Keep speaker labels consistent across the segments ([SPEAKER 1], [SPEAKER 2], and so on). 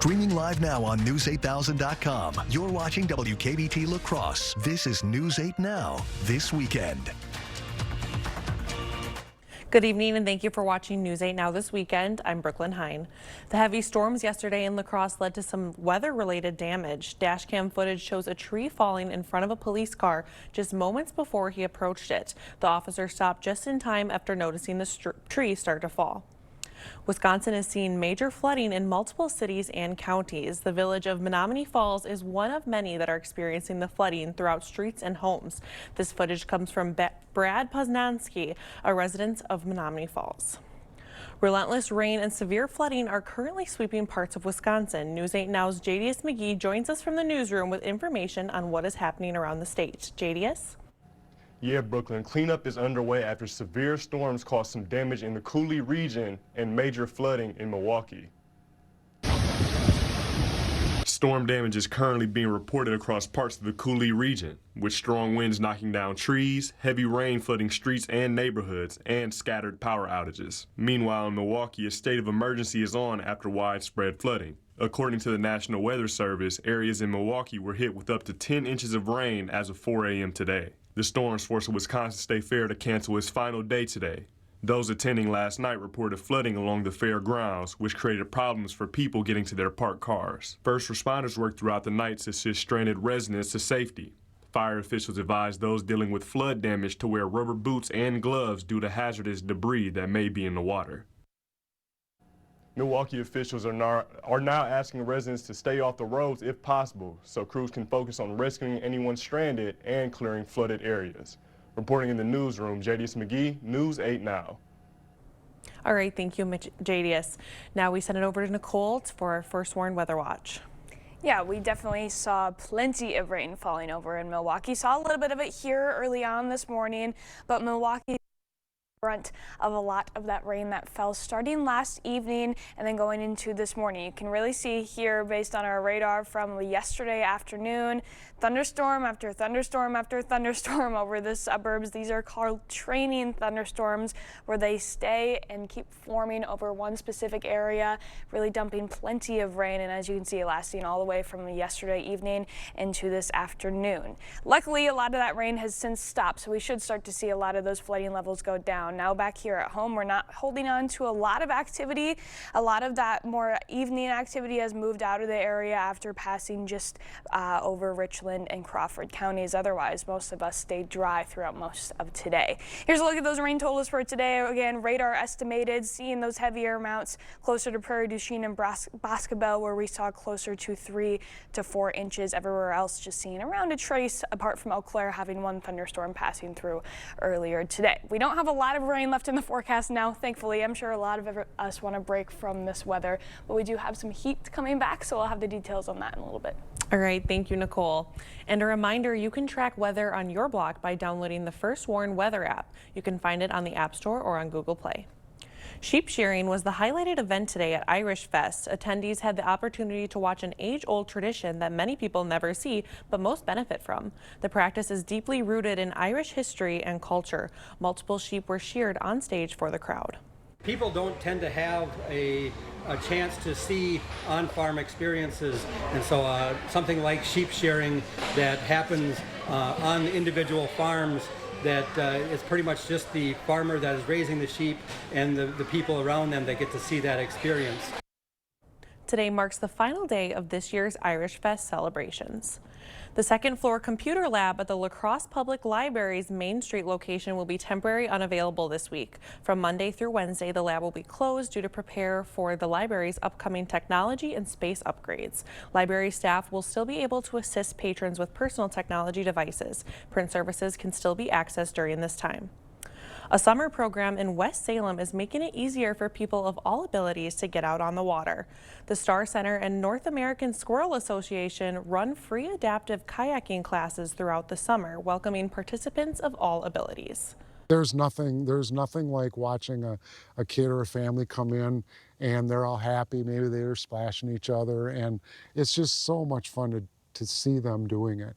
[SPEAKER 1] Streaming live now on News8000.com. You're watching WKBT La Crosse. This is News 8 Now, this weekend.
[SPEAKER 2] Good evening and thank you for watching News 8 Now this weekend. I'm Brooklyn Hine. The heavy storms yesterday in La Crosse led to some weather-related damage. Dashcam footage shows a tree falling in front of a police car just moments before he approached it. The officer stopped just in time after noticing the tree start to fall. Wisconsin is seeing major flooding in multiple cities and counties. The village of Menominee Falls is one of many that are experiencing the flooding throughout streets and homes. This footage comes from Brad Poznansky, a resident of Menominee Falls. Relentless rain and severe flooding are currently sweeping parts of Wisconsin. News 8 Now's Jadius McGee joins us from the newsroom with information on what is happening around the state. Jadius?
[SPEAKER 3] Yeah, Brooklyn, cleanup is underway after severe storms caused some damage in the Coulee region and major flooding in Milwaukee. Storm damage is currently being reported across parts of the Coulee region, with strong winds knocking down trees, heavy rain flooding streets and neighborhoods, and scattered power outages. Meanwhile, in Milwaukee, a state of emergency is on after widespread flooding. According to the National Weather Service, areas in Milwaukee were hit with up to 10 inches of rain as of 4 a.m. today. The storms forced the Wisconsin State Fair to cancel its final day today. Those attending last night reported flooding along the fair grounds, which created problems for people getting to their parked cars. First responders worked throughout the night to assist stranded residents to safety. Fire officials advised those dealing with flood damage to wear rubber boots and gloves due to hazardous debris that may be in the water. Milwaukee officials are now asking residents to stay off the roads if possible, so crews can focus on rescuing anyone stranded and clearing flooded areas. Reporting in the newsroom, Jadius McGee, News 8 Now.
[SPEAKER 2] All right, thank you, Jadius. Now we send it over to Nicole for our first Warn Weather Watch.
[SPEAKER 4] Yeah, we definitely saw plenty of rain falling over in Milwaukee. Saw a little bit of it here early on this morning, but Milwaukee front of a lot of that rain that fell starting last evening and then going into this morning. You can really see here based on our radar from yesterday afternoon, thunderstorm after thunderstorm after thunderstorm over the suburbs. These are called training thunderstorms where they stay and keep forming over one specific area, really dumping plenty of rain, and as you can see, lasting all the way from yesterday evening into this afternoon. Luckily, a lot of that rain has since stopped, so we should start to see a lot of those flooding levels go down. Now back here at home, we're not holding on to a lot of activity. A lot of that more evening activity has moved out of the area after passing just over Richland and Crawford counties. Otherwise, most of us stayed dry throughout most of today. Here's a look at those rain totals for today. Again, radar estimated, seeing those heavier amounts closer to Prairie du Chien and Boscobel, where we saw closer to 3 to 4 inches. Everywhere else just seeing around a trace, apart from Eau Claire having one thunderstorm passing through earlier today. We don't have a lot of rain left in the forecast now, thankfully. I'm sure a lot of us want to break from this weather, but we do have some heat coming back, so I'll have the details on that in a little bit.
[SPEAKER 2] All right, thank you, Nicole. And a reminder, you can track weather on your block by downloading the First Warn Weather app. You can find it on the App Store or on Google Play. Sheep shearing was the highlighted event today at Irish Fest. Attendees had the opportunity to watch an age-old tradition that many people never see, but most benefit from. The practice is deeply rooted in Irish history and culture. Multiple sheep were sheared on stage for the crowd.
[SPEAKER 5] People don't tend to have a chance to see on-farm experiences, and so something like sheep shearing that happens on individual farms, that it's pretty much just the farmer that is raising the sheep and the people around them that get to see that experience.
[SPEAKER 2] Today marks the final day of this year's Irish Fest celebrations. The second floor computer lab at the La Crosse Public Library's Main Street location will be temporarily unavailable this week. From Monday through Wednesday, the lab will be closed due to prepare for the library's upcoming technology and space upgrades. Library staff will still be able to assist patrons with personal technology devices. Print services can still be accessed during this time. A summer program in West Salem is making it easier for people of all abilities to get out on the water. The Star Center and North American Squirrel Association run free adaptive kayaking classes throughout the summer, welcoming participants of all abilities.
[SPEAKER 6] There's nothing like watching a kid or a family come in and they're all happy. Maybe they're splashing each other, and it's just so much fun to see them doing it.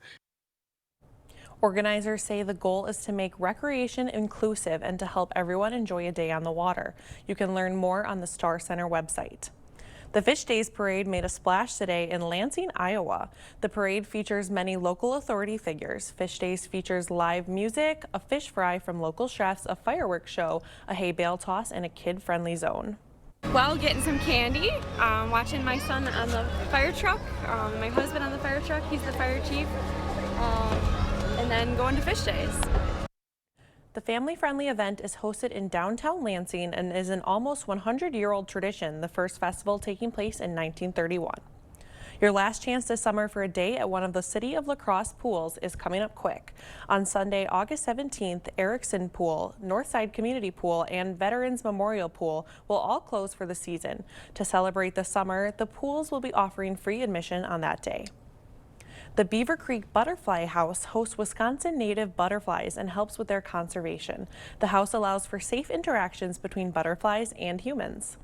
[SPEAKER 2] Organizers say the goal is to make recreation inclusive and to help everyone enjoy a day on the water. You can learn more on the Star Center website. The Fish Days Parade made a splash today in Lansing, Iowa. The parade features many local authority figures. Fish Days features live music, a fish fry from local chefs, a fireworks show, a hay bale toss, and a kid-friendly zone.
[SPEAKER 7] Well, getting some candy, watching my son on the fire truck, my husband on the fire truck, he's the fire chief, and then going to Fish Days.
[SPEAKER 2] The family-friendly event is hosted in downtown Lansing and is an almost 100-year-old tradition, the first festival taking place in 1931. Your last chance this summer for a day at one of the City of La Crosse pools is coming up quick. On Sunday, August 17th, Erickson Pool, Northside Community Pool, and Veterans Memorial Pool will all close for the season. To celebrate the summer, the pools will be offering free admission on that day. The Beaver Creek Butterfly House hosts Wisconsin native butterflies and helps with their conservation. The house allows for safe interactions between butterflies and humans.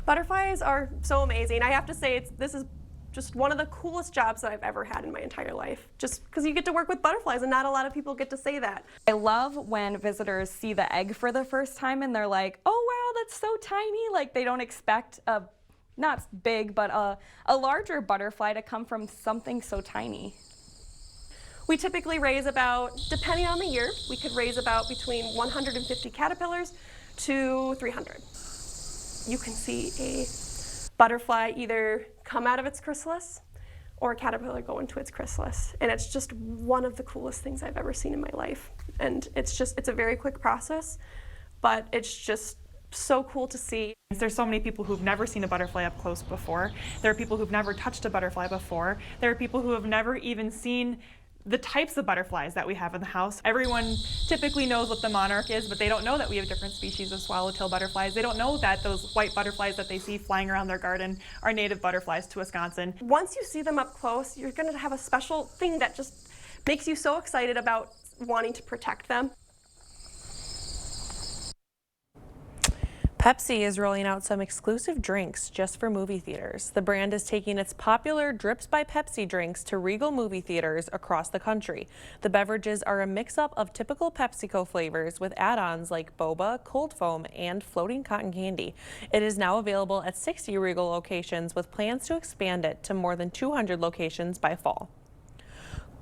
[SPEAKER 8] Butterflies are so amazing. I have to say, this is just one of the coolest jobs that I've ever had in my entire life, just because you get to work with butterflies, and not a lot of people get to say that.
[SPEAKER 9] I love when visitors see the egg for the first time and they're like, oh wow, that's so tiny. Like they don't expect a, not big, but a larger butterfly to come from something so tiny.
[SPEAKER 8] We typically raise about, depending on the year, we could raise about between 150 caterpillars to 300. You can see a butterfly either come out of its chrysalis or a caterpillar go into its chrysalis. And it's just one of the coolest things I've ever seen in my life. And it's a very quick process, but it's just so cool to see.
[SPEAKER 10] There's so many people who've never seen a butterfly up close before. There are people who've never touched a butterfly before. There are people who have never even seen the types of butterflies that we have in the house. Everyone typically knows what the monarch is, but they don't know that we have different species of swallowtail butterflies. They don't know that those white butterflies that they see flying around their garden are native butterflies to Wisconsin.
[SPEAKER 8] Once you see them up close, you're going to have a special thing that just makes you so excited about wanting to protect them.
[SPEAKER 2] Pepsi is rolling out some exclusive drinks just for movie theaters. The brand is taking its popular Drips by Pepsi drinks to Regal movie theaters across the country. The beverages are a mix-up of typical PepsiCo flavors with add-ons like boba, cold foam, and floating cotton candy. It is now available at 60 Regal locations with plans to expand it to more than 200 locations by fall.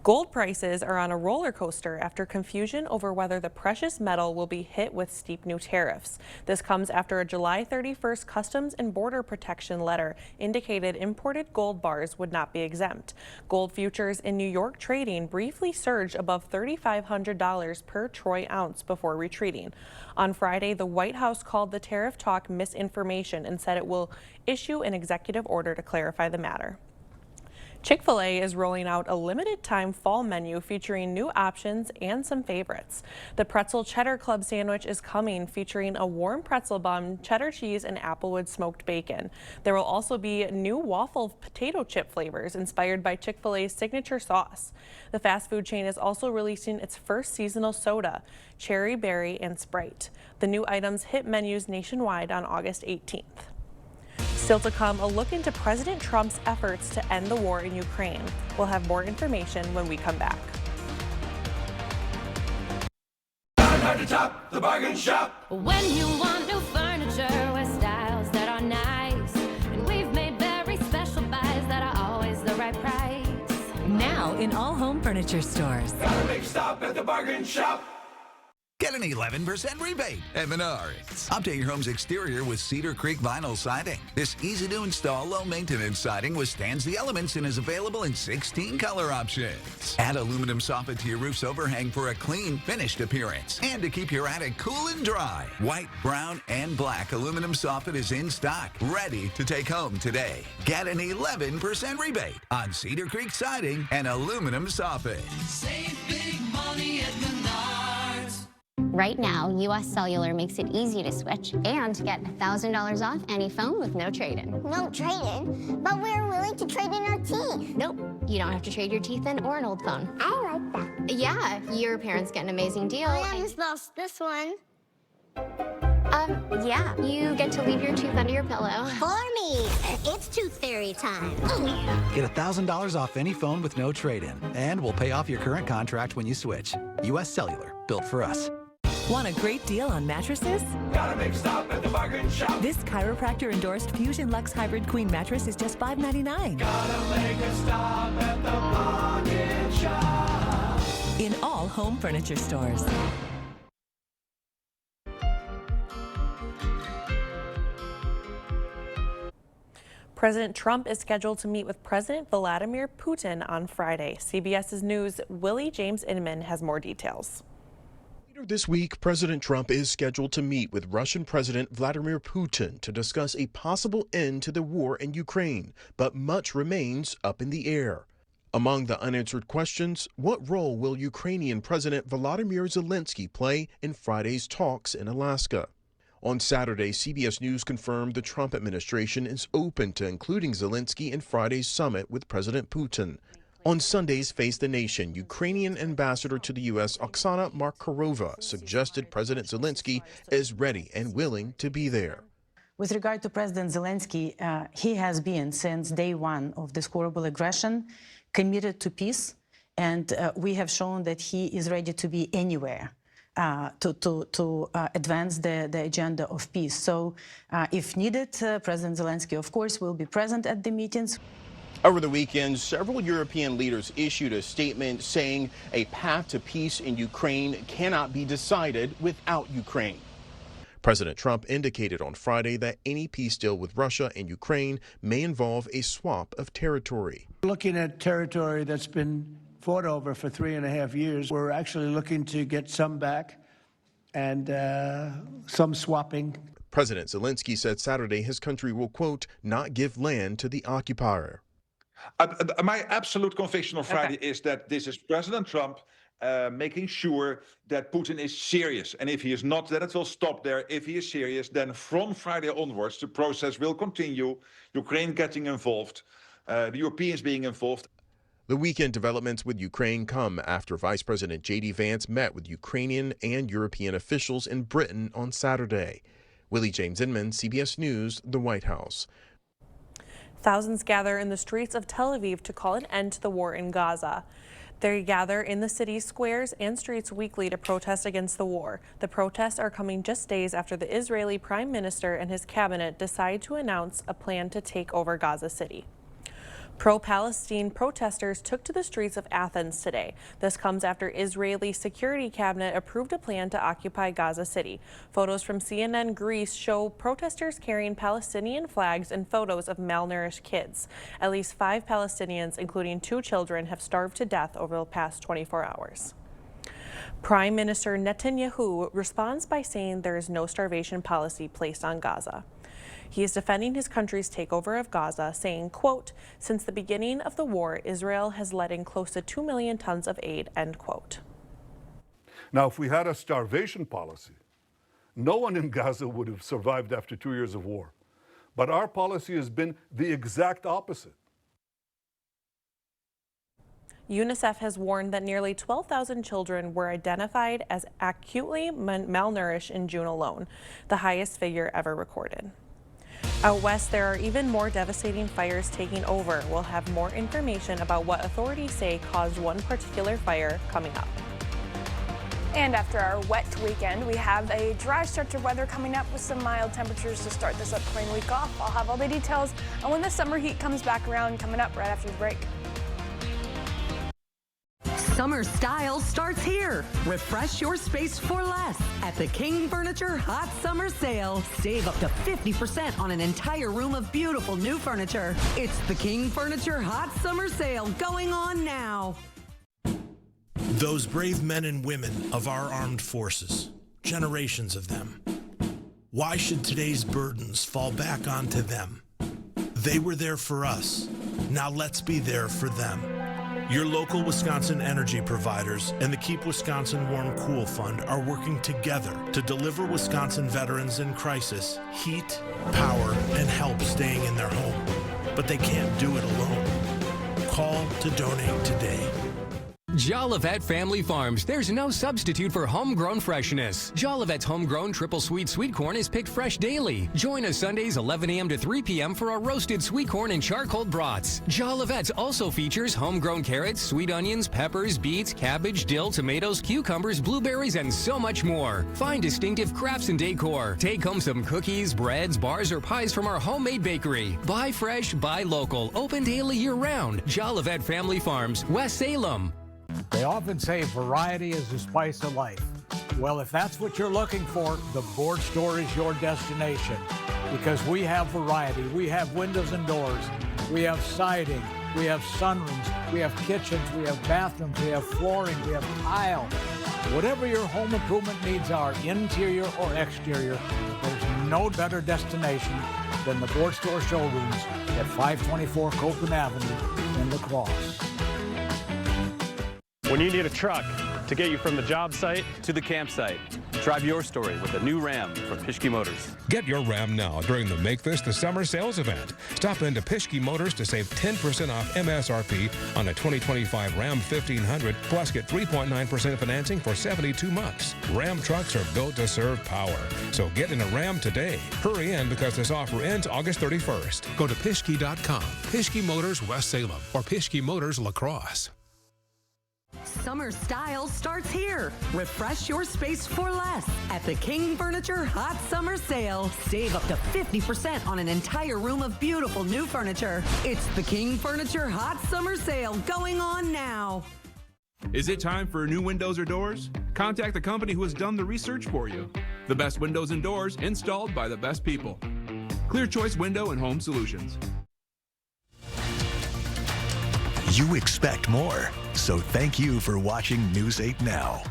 [SPEAKER 2] Gold prices are on a roller coaster after confusion over whether the precious metal will be hit with steep new tariffs. This comes after a July 31st Customs and Border Protection letter indicated imported gold bars would not be exempt. Gold futures in New York trading briefly surged above $3,500 per troy ounce before retreating. On Friday, the White House called the tariff talk misinformation and said it will issue an executive order to clarify the matter. Chick-fil-A is rolling out a limited-time fall menu featuring new options and some favorites. The Pretzel Cheddar Club sandwich is coming, featuring a warm pretzel bun, cheddar cheese, and applewood smoked bacon. There will also be new waffle potato chip flavors inspired by Chick-fil-A's signature sauce. The fast food chain is also releasing its first seasonal soda, Cherry Berry and Sprite. The new items hit menus nationwide on August 18th. Still to come, a look into President Trump's efforts to end the war in Ukraine. We'll have more information when we come back.
[SPEAKER 11] Hard to top, the bargain shop.
[SPEAKER 12] When you want new furniture with styles that are nice, and we've made very special buys that are always the right price.
[SPEAKER 13] Now in all home furniture stores.
[SPEAKER 11] Gotta make a stop at the bargain shop.
[SPEAKER 14] Get an 11% rebate at Menards. Update your home's exterior with Cedar Creek vinyl siding. This easy-to-install, low-maintenance siding withstands the elements and is available in 16 color options. Add aluminum soffit to your roof's overhang for a clean, finished appearance and to keep your attic cool and dry. White, brown, and black aluminum soffit is in stock, ready to take home today. Get an 11% rebate on Cedar Creek siding and aluminum soffit.
[SPEAKER 11] Save big money at Menards.
[SPEAKER 15] Right now, US Cellular makes it easy to switch and get $1,000 off any phone with no trade-in.
[SPEAKER 16] No trade-in? But we're willing to trade in our teeth.
[SPEAKER 15] Nope, you don't have to trade your teeth in or an old phone.
[SPEAKER 16] I like that.
[SPEAKER 15] Yeah, your parents get an amazing deal.
[SPEAKER 16] I almost lost this one.
[SPEAKER 15] Yeah, you get to leave your tooth under your pillow.
[SPEAKER 16] For me, it's tooth fairy time.
[SPEAKER 17] Get $1,000 off any phone with no trade-in, and we'll pay off your current contract when you switch. US Cellular, built for us.
[SPEAKER 13] Want a great deal on mattresses?
[SPEAKER 11] Gotta make a stop at the bargain shop.
[SPEAKER 13] This chiropractor-endorsed Fusion Lux Hybrid Queen mattress is just $5.99.
[SPEAKER 11] Gotta make a stop at the bargain shop.
[SPEAKER 13] In all home furniture stores.
[SPEAKER 2] President Trump is scheduled to meet with President Vladimir Putin on Friday. CBS's News' Willie James Inman has more details.
[SPEAKER 18] Later this week, President Trump is scheduled to meet with Russian President Vladimir Putin to discuss a possible end to the war in Ukraine, but much remains up in the air. Among the unanswered questions, what role will Ukrainian President Volodymyr Zelensky play in Friday's talks in Alaska? On Saturday, CBS News confirmed the Trump administration is open to including Zelensky in Friday's summit with President Putin. On Sunday's Face the Nation, Ukrainian ambassador to the U.S. Oksana Markarova suggested President Zelensky is ready and willing to be there.
[SPEAKER 19] With regard to President Zelensky, he has been, since day one of this horrible aggression, committed to peace, and we have shown that he is ready to be anywhere to advance the agenda of peace. So if needed, President Zelensky, of course, will be present at the meetings.
[SPEAKER 18] Over the weekend, several European leaders issued a statement saying a path to peace in Ukraine cannot be decided without Ukraine. President Trump indicated on Friday that any peace deal with Russia and Ukraine may involve a swap of territory.
[SPEAKER 20] Looking at territory that's been fought over for 3.5 years, we're actually looking to get some back and some swapping.
[SPEAKER 18] President Zelensky said Saturday his country will, quote, not give land to the occupier.
[SPEAKER 21] My absolute conviction on Friday is that this is President Trump making sure that Putin is serious. And if he is not, then it will stop there. If he is serious, then from Friday onwards, the process will continue. Ukraine getting involved, the Europeans being involved.
[SPEAKER 18] The weekend developments with Ukraine come after Vice President J.D. Vance met with Ukrainian and European officials in Britain on Saturday. Willie James Inman, CBS News, the White House.
[SPEAKER 2] Thousands gather in the streets of Tel Aviv to call an end to the war in Gaza. They gather in the city's squares and streets weekly to protest against the war. The protests are coming just days after the Israeli Prime Minister and his cabinet decide to announce a plan to take over Gaza City. Pro-Palestine protesters took to the streets of Athens today. This comes after Israeli security cabinet approved a plan to occupy Gaza City. Photos from CNN Greece show protesters carrying Palestinian flags and photos of malnourished kids. At least 5 Palestinians, including 2 children, have starved to death over the past 24 hours. Prime Minister Netanyahu responds by saying there is no starvation policy placed on Gaza. He is defending his country's takeover of Gaza, saying, quote, since the beginning of the war, Israel has let in close to 2 million tons of aid, end quote.
[SPEAKER 22] Now, if we had a starvation policy, no one in Gaza would have survived after 2 years of war. But our policy has been the exact opposite.
[SPEAKER 2] UNICEF has warned that nearly 12,000 children were identified as acutely malnourished in June alone, the highest figure ever recorded. Out west, there are even more devastating fires taking over. We'll have more information about what authorities say caused one particular fire coming up.
[SPEAKER 4] And after our wet weekend, we have a dry stretch of weather coming up with some mild temperatures to start this upcoming week off. I'll have all the details on when the summer heat comes back around coming up right after the break.
[SPEAKER 23] Summer style starts here. Refresh your space for less at the King Furniture Hot Summer Sale. Save up to 50% on an entire room of beautiful new furniture. It's the King Furniture Hot Summer Sale going on now.
[SPEAKER 24] Those brave men and women of our armed forces, generations of them. Why should today's burdens fall back onto them? They were there for us. Now let's be there for them. Your local Wisconsin energy providers and the Keep Wisconsin Warm Cool Fund are working together to deliver Wisconsin veterans in crisis heat, power, and help staying in their home. But they can't do it alone. Call to donate today.
[SPEAKER 1] Jolivet Family Farms. There's no substitute for homegrown freshness. Jolivet's homegrown triple sweet corn is picked fresh daily. Join us Sundays 11 a.m. to 3 p.m. for our roasted sweet corn and charcoal brats. Jolivet's also features homegrown carrots, sweet onions, peppers, beets, cabbage, dill, tomatoes, cucumbers, blueberries, and so much more. Find distinctive crafts and decor. Take home some cookies, breads, bars, or pies from our homemade bakery. Buy fresh, buy local. Open daily year-round. Jolivet Family Farms, West Salem.
[SPEAKER 3] They often say variety is the spice of life. Well, if that's what you're looking for, the Board Store is your destination because we have variety. We have windows and doors. We have siding. We have sunrooms. We have kitchens. We have bathrooms. We have flooring. We have tile. Whatever your home improvement needs are, interior or exterior, there's no better destination than the Board Store showrooms at 524 Copeland Avenue in La Crosse.
[SPEAKER 5] When you need a truck to get you from the job site to the campsite, drive your story with a new Ram from Pischke Motors.
[SPEAKER 6] Get your Ram now during the Make This the Summer sales event. Stop into Pischke Motors to save 10% off MSRP on a 2025 Ram 1500, plus get 3.9% financing for 72 months. Ram trucks are built to serve power. So get in a Ram today. Hurry in because this offer ends August 31st. Go to Pischke.com, Pischke Motors West Salem, or Pischke Motors La Crosse.
[SPEAKER 23] Summer style starts here. Refresh your space for less at the King Furniture Hot Summer Sale. Save up to 50% on an entire room of beautiful new furniture. It's the King Furniture Hot Summer Sale going on now.
[SPEAKER 25] Is it time for new windows or doors? Contact the company who has done the research for you. The best windows and doors installed by the best people. Clear Choice Window and Home Solutions.
[SPEAKER 26] You expect more, so thank you for watching News 8 Now.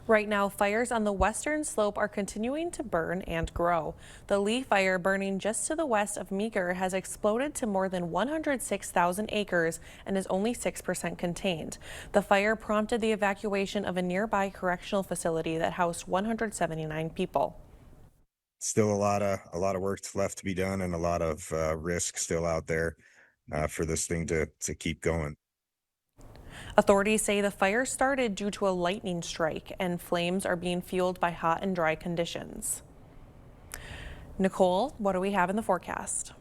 [SPEAKER 2] Right now, fires on the western slope are continuing to burn and grow. The Lee Fire, burning just to the west of Meeker, has exploded to more than 106,000 acres and is only 6% contained. The fire prompted the evacuation of a nearby correctional facility that housed 179 people.
[SPEAKER 27] Still a lot of work left to be done and a lot of risk still out there for this thing to keep going.
[SPEAKER 2] Authorities say the fire started due to a lightning strike and flames are being fueled by hot and dry conditions. Nicole, what do we have in the forecast?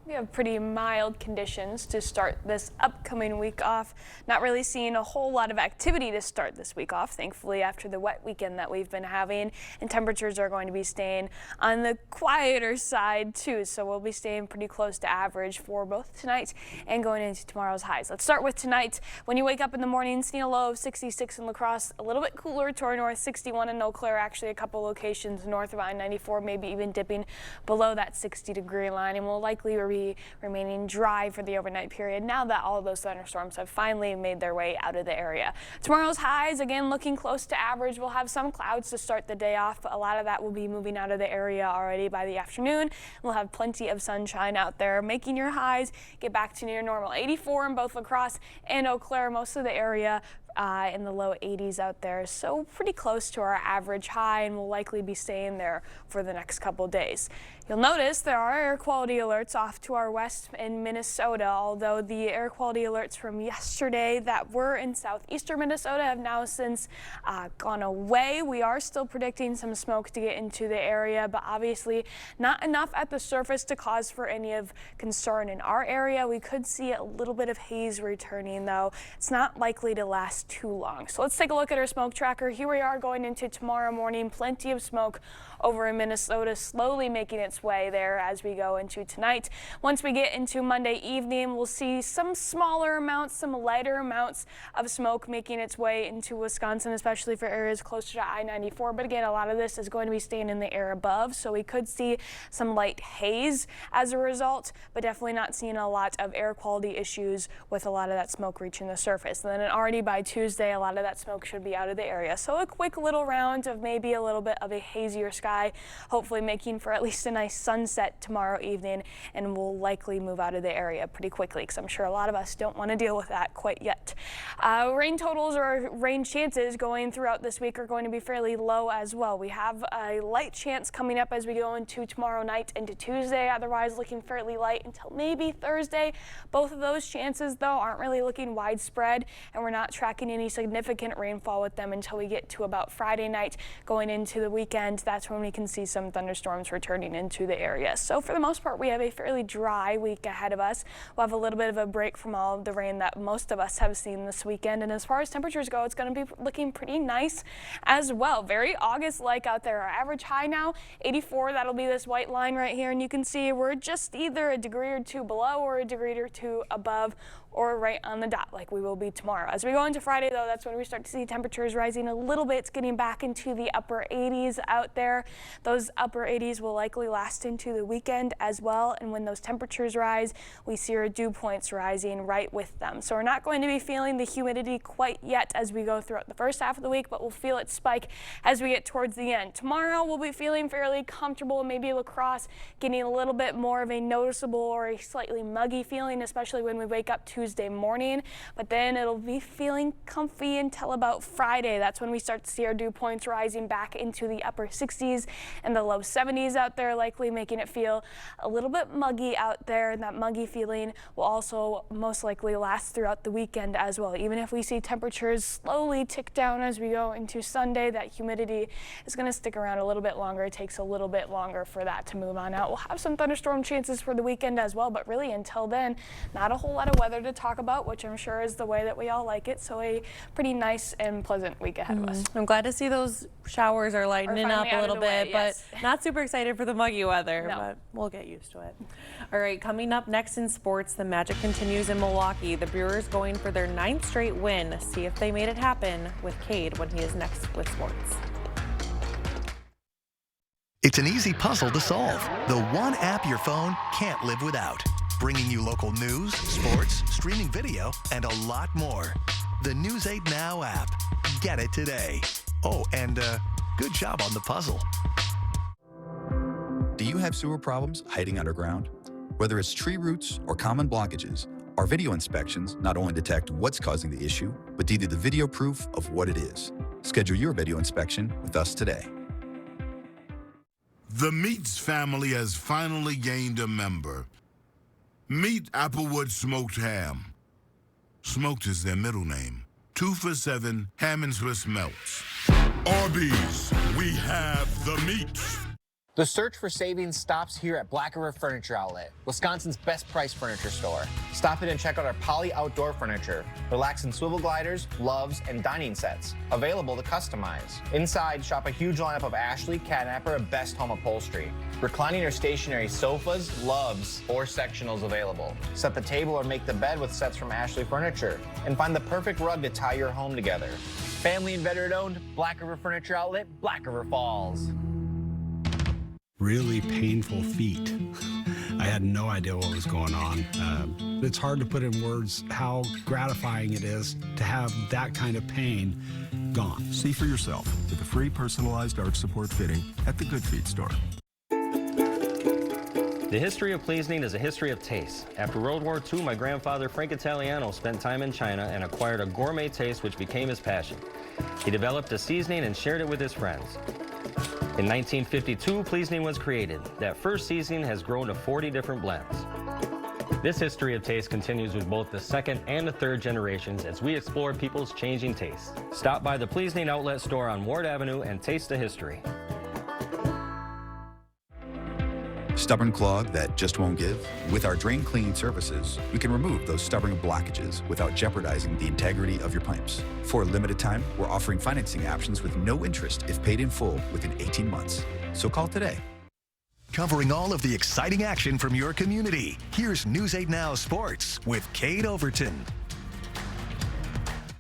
[SPEAKER 4] We have pretty mild conditions to start this upcoming week off. Not really seeing a whole lot of activity to start this week off, thankfully, after the wet weekend that we've been having. And temperatures are going to be staying on the quieter side, too. So we'll be staying pretty close to average for both tonight and going into tomorrow's highs. Let's start with tonight. When you wake up in the morning, seeing a low of 66 in La Crosse, a little bit cooler to our north, 61 in Eau Claire, actually a couple locations north of I-94, maybe even dipping below that 60-degree line, and will likely be remaining dry for the overnight period now that all of those thunderstorms have finally made their way out of the area. Tomorrow's highs, again, looking close to average. We'll have some clouds to start the day off, but a lot of that will be moving out of the area already by the afternoon. We'll have plenty of sunshine out there, making your highs get back to near normal. 84 in both La Crosse and Eau Claire, most of the area in the low 80s out there, so pretty close to our average high, and will likely be staying there for the next couple days. You'll notice there are air quality alerts off to our west in Minnesota, although the air quality alerts from yesterday that were in southeastern Minnesota have now since gone away. We are still predicting some smoke to get into the area, but obviously not enough at the surface to cause for any of concern in our area. We could see a little bit of haze returning, though. It's not likely to last too long. So let's take a look at our smoke tracker. Here we are going into tomorrow morning. Plenty of smoke over in Minnesota, slowly making its way there as we go into tonight. Once we get into Monday evening, we'll see some smaller amounts, some lighter amounts of smoke making its way into Wisconsin, especially for areas closer to I-94. But again, a lot of this is going to be staying in the air above, so we could see some light haze as a result, but definitely not seeing a lot of air quality issues with a lot of that smoke reaching the surface. And then already by Tuesday, a lot of that smoke should be out of the area. So a quick little round of maybe a little bit of a hazier sky, hopefully making for at least a nice sunset tomorrow evening, and we'll likely move out of the area pretty quickly because I'm sure a lot of us don't want to deal with that quite yet. Rain totals or rain chances going throughout this week are going to be fairly low as well. We have a light chance coming up as we go into tomorrow night into Tuesday, otherwise looking fairly light until maybe Thursday. Both of those chances, though, aren't really looking widespread, and we're not tracking any significant rainfall with them until we get to about Friday night going into the weekend. That's when we can see some thunderstorms returning into the area. So for the most part, we have a fairly dry week ahead of us. We'll have a little bit of a break from all of the rain that most of us have seen this weekend. And as far as temperatures go, it's going to be looking pretty nice as well. Very August-like out there. Our average high now, 84. That'll be this white line right here. And you can see we're just either a degree or two below or a degree or two above, or right on the dot like we will be tomorrow. As we go into Friday, though, that's when we start to see temperatures rising a little bit. It's getting back into the upper 80s out there. Those upper 80s will likely last into the weekend as well. And when those temperatures rise, we see our dew points rising right with them. So we're not going to be feeling the humidity quite yet as we go throughout the first half of the week, but we'll feel it spike as we get towards the end. Tomorrow, we'll be feeling fairly comfortable. Maybe La Crosse getting a little bit more of a noticeable or a slightly muggy feeling, especially when we wake up Tuesday morning, but then it'll be feeling comfy until about Friday. That's when we start to see our dew points rising back into the upper 60s and the low 70s out there, likely making it feel a little bit muggy out there. And that muggy feeling will also most likely last throughout the weekend as well. Even if we see temperatures slowly tick down as we go into Sunday, that humidity is going to stick around a little bit longer. It takes a little bit longer for that to move on out. We'll have some thunderstorm chances for the weekend as well, but really until then, not a whole lot of weather to talk about, which I'm sure is the way that we all like it. So a pretty nice and pleasant week ahead of us.
[SPEAKER 2] I'm glad to see those showers are lightening up a little bit,
[SPEAKER 4] yes.
[SPEAKER 2] but not super excited for the muggy weather,
[SPEAKER 4] No.
[SPEAKER 2] but we'll get used to it. All right, coming up next in sports, the magic continues in Milwaukee. The Brewers going for their 9th straight win. See if they made it happen with Cade when he is next with sports.
[SPEAKER 26] It's an easy puzzle to solve. The one app your phone can't live without. Bringing you local news, sports, streaming video, and a lot more. The News 8 Now app. Get it today. Oh, and good job on the puzzle.
[SPEAKER 7] Do you have sewer problems hiding underground? Whether it's tree roots or common blockages, our video inspections not only detect what's causing the issue, but give you the video proof of what it is. Schedule your video inspection with us today.
[SPEAKER 8] The Meats family has finally gained a member. Meet Applewood Smoked Ham. Smoked is their middle name. 2 for $7 ham and Swiss melts. Arby's, we have the meats.
[SPEAKER 9] The search for savings stops here at Black River Furniture Outlet, Wisconsin's best price furniture store. Stop in and check out our Poly outdoor furniture, relaxing swivel gliders, loves, and dining sets, available to customize. Inside, shop a huge lineup of Ashley, Catnapper, and Best Home Upholstery. Reclining or stationary sofas, loves, or sectionals available. Set the table or make the bed with sets from Ashley Furniture, and find the perfect rug to tie your home together. Family and veteran-owned, Black River Furniture Outlet, Black River Falls.
[SPEAKER 10] Really painful feet. I had no idea what was going on. It's hard to put in words how gratifying it is to have that kind of pain gone.
[SPEAKER 12] See for yourself with a free personalized arch support fitting at the Good Feet store.
[SPEAKER 14] The history of Pleasing is a history of taste. After World War II, my grandfather, Frank Italiano, spent time in China and acquired a gourmet taste which became his passion. He developed a seasoning and shared it with his friends. In 1952, Pleasing was created. That first seasoning has grown to 40 different blends. This history of taste continues with both the second and the third generations as we explore people's changing tastes. Stop by the Pleasing Outlet store on Ward Avenue and taste the history.
[SPEAKER 7] Stubborn clog that just won't give? With our drain cleaning services, we can remove those stubborn blockages without jeopardizing the integrity of your pipes. For a limited time, we're offering financing options with no interest if paid in full within 18 months. So call today.
[SPEAKER 26] Covering all of the exciting action from your community, here's News 8 Now Sports with Cade Overton.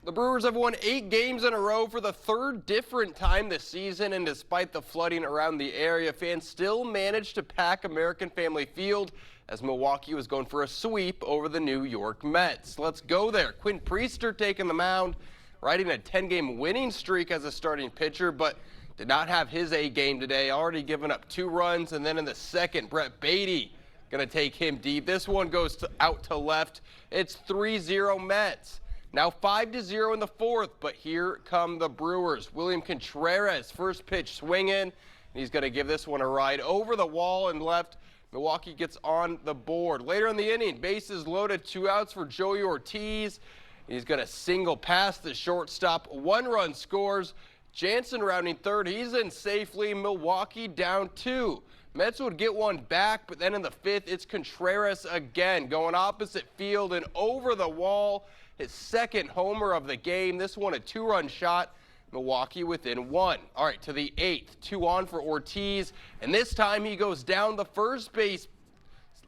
[SPEAKER 15] The Brewers have won 8 games in a row for the 3rd different time this season, and despite the flooding around the area, fans still managed to pack American Family Field as Milwaukee was going for a sweep over the New York Mets. Let's go there. Quinn Priester taking the mound. riding a 10-game winning streak as a starting pitcher, but did not have his A game today, already given up 2 runs. And then in the second, Brett Beatty going to take him deep. This one goes out to left. It's 3-0 Mets. Now 5-0 in the fourth, but here come the Brewers. William Contreras, first pitch swinging, and he's going to give this one a ride over the wall and left. Milwaukee gets on the board. Later in the inning, bases loaded, 2 outs for Joey Ortiz. He's going to single past the shortstop. 1 run scores. Jansen rounding third. He's in safely. Milwaukee down 2. Mets would get one back, but then in the 5th, it's Contreras again, going opposite field and over the wall. His second homer of the game. This one a 2-run shot. Milwaukee within 1. All right, to the 8th, 2 on for Ortiz, and this time he goes down the first base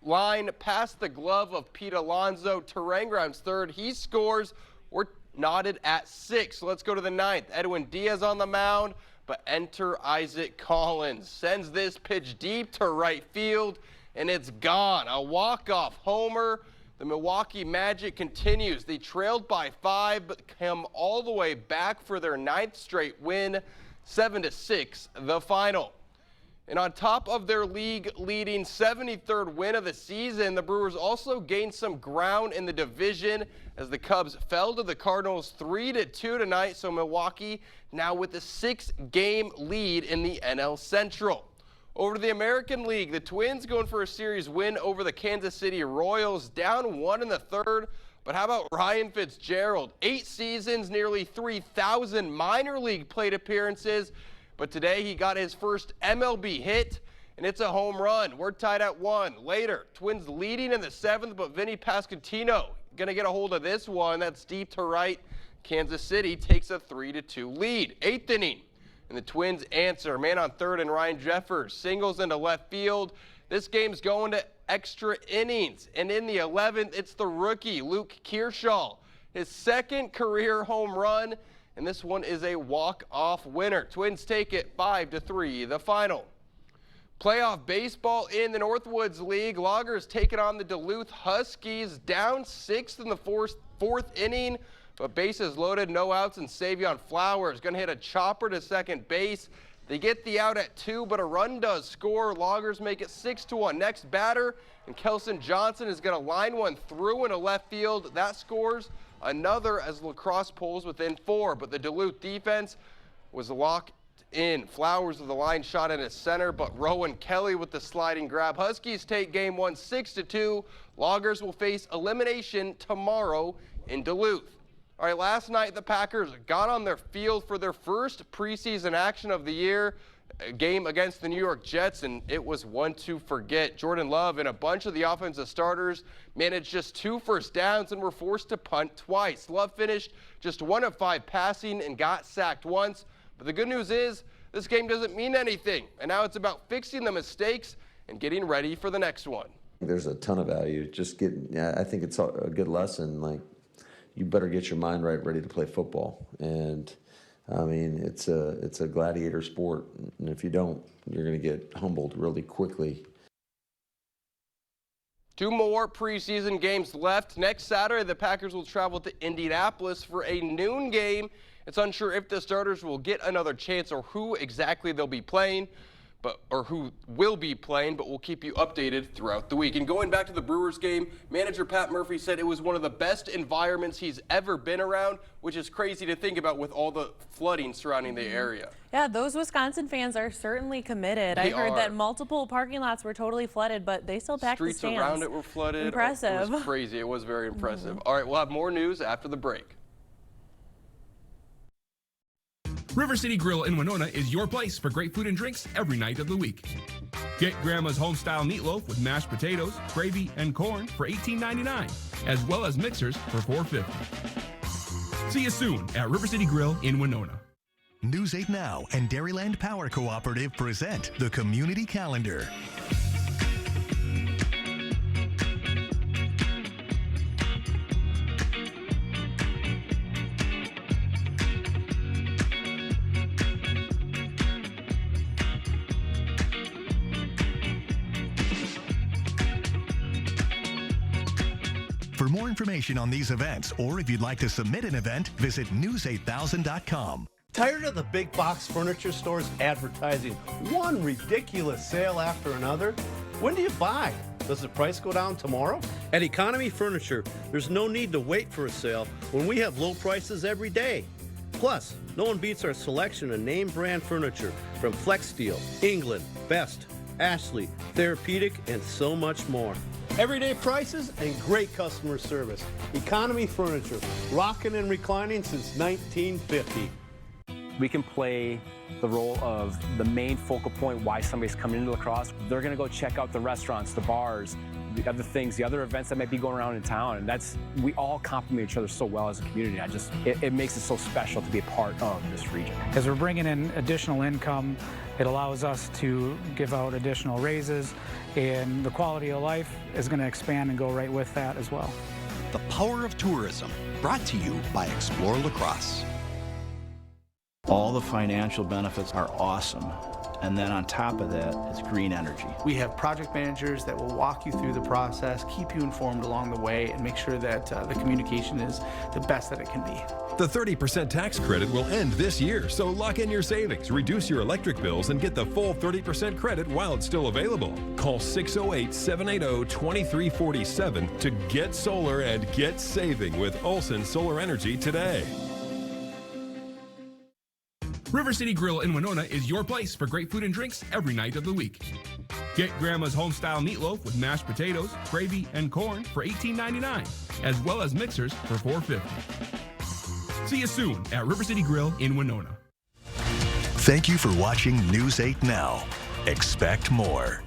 [SPEAKER 15] line past the glove of Pete Alonso. Terang rounds third. He scores. We're knotted at 6. So let's go to the 9th. Edwin Diaz on the mound, but enter Isaac Collins. Sends this pitch deep to right field, and it's gone. A walk-off homer. The Milwaukee Magic continues. They trailed by 5, but come all the way back for their 9th straight win, 7-6, the final. And on top of their league-leading 73rd win of the season, the Brewers also gained some ground in the division as the Cubs fell to the Cardinals 3-2 tonight. So Milwaukee now with a 6-game lead in the NL Central. Over to the American League, the Twins going for a series win over the Kansas City Royals, down 1 in the 3rd. But how about Ryan Fitzgerald? 8 seasons, nearly 3,000 minor league plate appearances. But today he got his first MLB hit, and it's a home run. We're tied at 1. Later, Twins leading in the 7th, but Vinny Pasquantino going to get a hold of this one. That's deep to right. Kansas City takes a 3-2 lead. 8th inning. And the Twins answer. Man on third and Ryan Jeffers singles into left field. This game's going to extra innings. And in the 11th, it's the rookie, Luke Kershaw. His 2nd career home run. And this one is a walk-off winner. Twins take it 5-3, the final. Playoff baseball in the Northwoods League. Loggers taking on the Duluth Huskies. Down 6th in the 4th inning. But bases loaded, no outs, and Savion Flowers going to hit a chopper to second base. They get the out at 2, but a run does score. Loggers make it 6-1. Next batter, and Kelson Johnson is going to line one through into left field. That scores another as Lacrosse pulls within 4. But the Duluth defense was locked in. Flowers with the line shot in his center, but Rowan Kelly with the sliding grab. Huskies take game 1 6-2. Loggers will face elimination tomorrow in Duluth. All right, last night the Packers got on their field for their first preseason action of the year, a game against the New York Jets, and it was one to forget. Jordan Love and a bunch of the offensive starters managed just 2 first downs and were forced to punt twice. Love finished just 1 of 5 passing and got sacked once. But the good news is this game doesn't mean anything, and now it's about fixing the mistakes and getting ready for the next one.
[SPEAKER 11] There's a ton of value. I think it's a good lesson. Like, you better get your mind right, ready to play football. And I mean, it's a gladiator sport, and if you don't, you're going to get humbled really quickly.
[SPEAKER 15] 2 more preseason games left. Next Saturday, the Packers will travel to Indianapolis for a noon game. It's unsure if the starters will get another chance or who exactly they'll be playing, or who will be playing, but we'll keep you updated throughout the week. And going back to the Brewers game, manager Pat Murphy said it was one of the best environments he's ever been around, which is crazy to think about with all the flooding surrounding the area.
[SPEAKER 2] Yeah, those Wisconsin fans are certainly committed. I heard that multiple parking lots were totally flooded, but they still packed the stands.
[SPEAKER 15] Streets around it were flooded.
[SPEAKER 2] Impressive.
[SPEAKER 15] It was crazy. It was very impressive. All right, we'll have more news after the break.
[SPEAKER 25] River City Grill in Winona is your place for great food and drinks every night of the week. Get Grandma's home-style meatloaf with mashed potatoes, gravy, and corn for $18.99, as well as mixers for $4.50. See you soon at River City Grill in Winona.
[SPEAKER 26] News 8 Now and Dairyland Power Cooperative present the Community Calendar. For For more information on these events, or if you'd like to submit an event, visit news8000.com.
[SPEAKER 13] Tired of the big box furniture stores advertising one ridiculous sale after another? When do you buy? Does the price go down tomorrow? At Economy Furniture, there's no need to wait for a sale when we have low prices every day. Plus, no one beats our selection of name brand furniture from Flex Steel, England, Best, Ashley, Therapeutic, and so much more. Everyday prices and great customer service. Economy Furniture, rocking and reclining since 1950.
[SPEAKER 16] We can play the role of the main focal point why somebody's coming into La Crosse. They're going to go check out the restaurants, the bars, the other things, the other events that might be going around in town. And we all complement each other so well as a community. It makes it so special to be a part of this region.
[SPEAKER 17] As we're bringing in additional income, it allows us to give out additional raises, and the quality of life is going to expand and go right with that as well.
[SPEAKER 18] The Power of Tourism, brought to you by Explore La Crosse.
[SPEAKER 19] All the financial benefits are awesome. And then on top of that, it's green energy.
[SPEAKER 20] We have project managers that will walk you through the process, keep you informed along the way, and make sure that the communication is the best that it can be.
[SPEAKER 21] The 30% tax credit will end this year, so lock in your savings, reduce your electric bills, and get the full 30% credit while it's still available. Call 608-780-2347 to get solar and get saving with Olson Solar Energy today.
[SPEAKER 25] River City Grill in Winona is your place for great food and drinks every night of the week. Get Grandma's home-style meatloaf with mashed potatoes, gravy, and corn for $18.99, as well as mixers for $4.50. See you soon at River City Grill in Winona.
[SPEAKER 26] Thank you for watching News 8 Now. Expect more.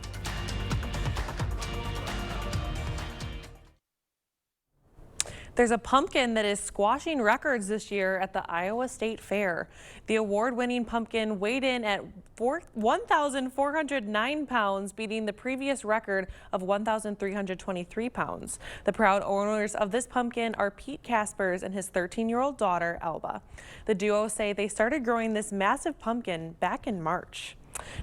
[SPEAKER 2] There's a pumpkin that is squashing records this year at the Iowa State Fair. The award-winning pumpkin weighed in at 1,409 pounds, beating the previous record of 1,323 pounds. The proud owners of this pumpkin are Pete Kaspers and his 13-year-old daughter, Elba. The duo say they started growing this massive pumpkin back in March.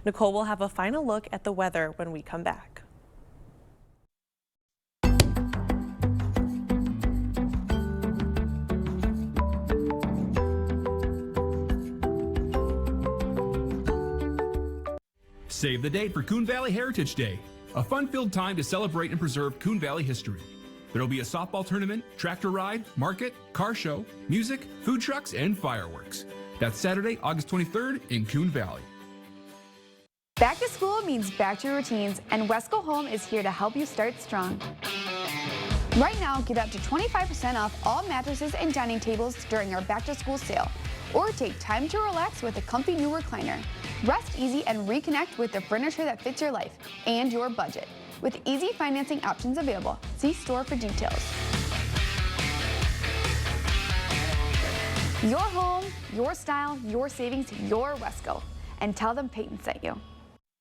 [SPEAKER 2] Nicole will have a final look at the weather when we come back.
[SPEAKER 25] Save the date for Coon Valley Heritage Day, a fun-filled time to celebrate and preserve Coon Valley history. There will be a softball tournament, tractor ride, market, car show, music, food trucks, and fireworks. That's Saturday, August 23rd in Coon Valley.
[SPEAKER 28] Back to school means back to routines, and Wesco Home is here to help you start strong. Right now, get up to 25% off all mattresses and dining tables during our back to school sale, or take time to relax with a comfy new recliner. Rest easy and reconnect with the furniture that fits your life and your budget. With easy financing options available, see store for details. Your home, your style, your savings, your Wesco. And tell them Peyton sent you.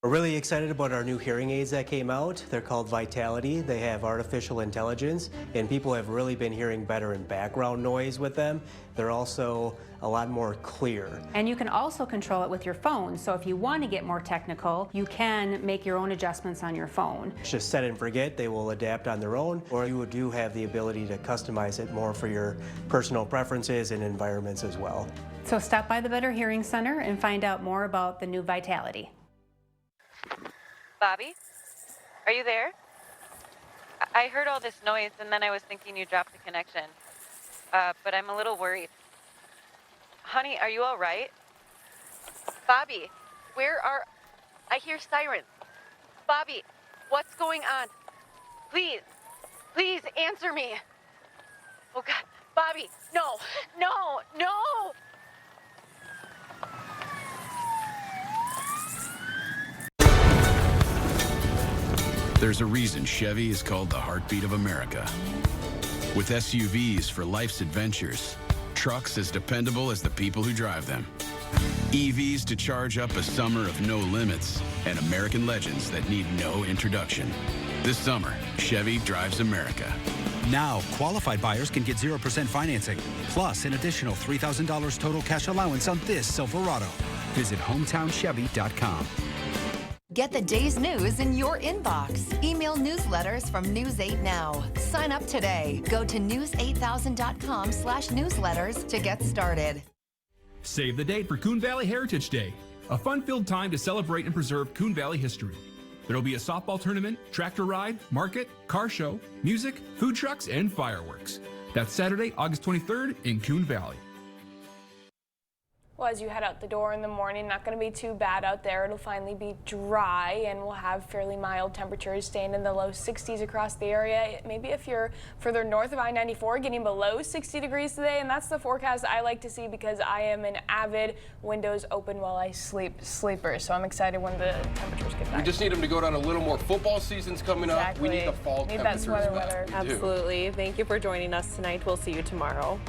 [SPEAKER 29] We're really excited about our new hearing aids that came out. They're called Vitality. They have artificial intelligence, and people have really been hearing better in background noise with them. They're also a lot more clear.
[SPEAKER 30] And you can also control it with your phone. So if you want to get more technical, you can make your own adjustments on your phone.
[SPEAKER 29] It's just set and forget. They will adapt on their own, or you do have the ability to customize it more for your personal preferences and environments as well.
[SPEAKER 30] So stop by the Better Hearing Center and find out more about the new Vitality.
[SPEAKER 31] Bobby, are you there? I heard all this noise and then I was thinking you dropped the connection. But I'm a little worried. Honey, are you all right? Bobby, I hear sirens. Bobby, what's going on? Please answer me. Oh God, Bobby, no.
[SPEAKER 32] There's a reason Chevy is called the heartbeat of America. With SUVs for life's adventures, trucks as dependable as the people who drive them, EVs to charge up a summer of no limits, and American legends that need no introduction. This summer, Chevy drives America.
[SPEAKER 33] Now, qualified buyers can get 0% financing, plus an additional $3,000 total cash allowance on this Silverado. Visit HometownChevy.com.
[SPEAKER 1] Get the day's news in your inbox. Email newsletters from News 8 Now. Sign up today. Go to news8000.com/newsletters to get started.
[SPEAKER 25] Save the date for Coon Valley Heritage Day, a fun-filled time to celebrate and preserve Coon Valley history. There'll be a softball tournament, tractor ride, market, car show, music, food trucks, and fireworks. That's Saturday, August 23rd in Coon Valley.
[SPEAKER 3] Well, as you head out the door in the morning, not going to be too bad out there. It'll finally be dry, and we'll have fairly mild temperatures staying in the low 60s across the area. Maybe if you're further north of I-94, getting below 60 degrees today, and that's the forecast I like to see because I am an avid windows open while I sleeper. So I'm excited when the temperatures get back.
[SPEAKER 15] We just need them to go down a little more. Football season's coming up. We need the fall temperatures
[SPEAKER 3] that sweater
[SPEAKER 15] back.
[SPEAKER 3] weather.
[SPEAKER 2] Absolutely. Thank you for joining us tonight. We'll see you tomorrow.